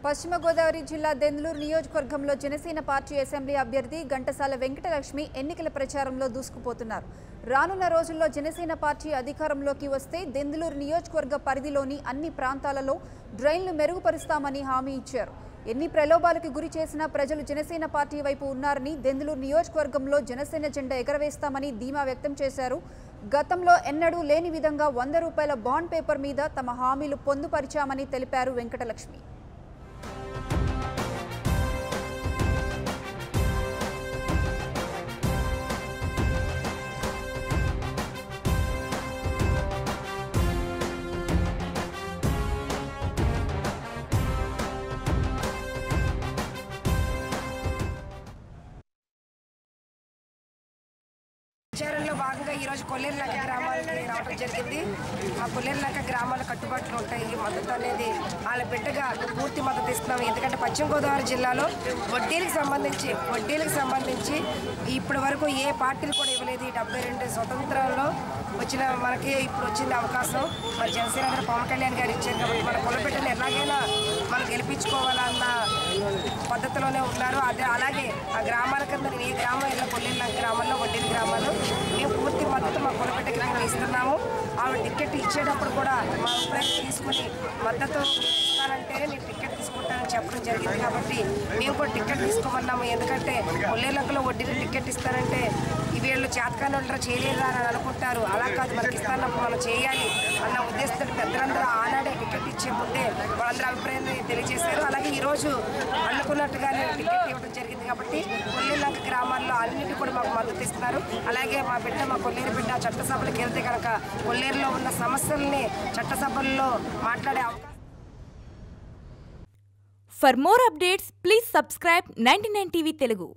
పశ్చిమ గోదావరి జిల్లా దెందులూరు నియోజకవర్గంలో జనసేన పార్టీ అసెంబ్లీ అభ్యర్థి ఘంటసాల వెంకటలక్ష్మి ఎన్నికల ప్రచారంలో దూసుకుపోతున్నారు. రానున్న రోజుల్లో జనసేన పార్టీ అధికారంలోకి వస్తే దెందులూరు నియోజకవర్గ పరిధిలోని అన్ని ప్రాంతాలలో డ్రైన్లు మెరుగుపరుస్తామని హామీ ఇచ్చారు. ఎన్ని ప్రలోభాలకు గురి చేసినా ప్రజలు జనసేన పార్టీ వైపు ఉన్నారని, దెందులూరు నియోజకవర్గంలో జనసేన జెండా ఎగరవేస్తామని ధీమా వ్యక్తం చేశారు. గతంలో ఎన్నడూ లేని విధంగా ₹100 బాండ్ పేపర్ మీద తమ హామీలు పొందుపరిచామని తెలిపారు వెంకటలక్ష్మి. ప్రచారంలో భాగంగా ఈరోజు కొల్లేరులంక గ్రామాలకి రావడం జరిగింది. ఆ కొల్లేరులంక గ్రామాల కట్టుబాట్లు ఉంటాయి. మద్దతు అనేది వాళ్ళ బిడ్డగా పూర్తి మద్దతు ఇస్తున్నాం. ఎందుకంటే పశ్చిమ గోదావరి జిల్లాలో వడ్డీలకు సంబంధించి ఇప్పటి వరకు ఏ పార్టీలు కూడా ఇవ్వలేదు. 72 స్వతంత్రంలో వచ్చిన మనకి ఇప్పుడు వచ్చింది అవకాశం. మరి జనసేన గారు పవన్ కళ్యాణ్ గారు ఇచ్చారు కాబట్టి మన కొలబిడ్డను ఎలాగైనా మనం గెలిపించుకోవాలన్న పద్ధతిలోనే ఉన్నారు. అలాగే ఆ గ్రామాల కింద నేను ఏ గ్రామం ఇలా కొల్లేరులంక గ్రామాల్లో వడ్డీల గ్రామాలు మేము పూర్తి మద్దతు మా కొలబిడ్డకి మేము ఇస్తున్నాము. ఆవిడ టికెట్ ఇచ్చేటప్పుడు కూడా మా అభిప్రాయం తీసుకుని మద్దతు ఇస్తానంటేనే నేను టికెట్ తీసుకుంటానని చెప్పడం జరిగింది. కాబట్టి మేము కూడా టికెట్ తీసుకోమన్నాము. ఎందుకంటే కొల్లేరులంకలో వడ్డీలు టికెట్ ఇస్తానంటే వీళ్ళు చేతకాని వాళ్ళు చేయలేదా అని అనుకుంటారు. అలా కాదు, మనకి ఇస్తానప్పుడు మనం చేయాలి అన్న ఉద్దేశంతో పెద్దలందరూ ఆనాడే టికెట్ ఇచ్చే ముందే వాళ్ళందరూ అభిప్రాయాన్ని తెలియజేశారు. అలాగే ఈరోజు అనుకున్నట్టుగానే టికెట్ ఇవ్వడం జరిగింది. కాబట్టి కొల్లేరులంక గ్రామాల్లో అన్నింటి కూడా మాకు మద్దతు ఇస్తున్నారు. అలాగే మా కొల్లేరు బిడ్డ చట్టసభలకు వెళ్తే కనుక కొల్లేరులో ఉన్న సమస్యల్ని చట్టసభల్లో మాట్లాడే అవకాశం. For more updates, please subscribe 99 TV Telugu.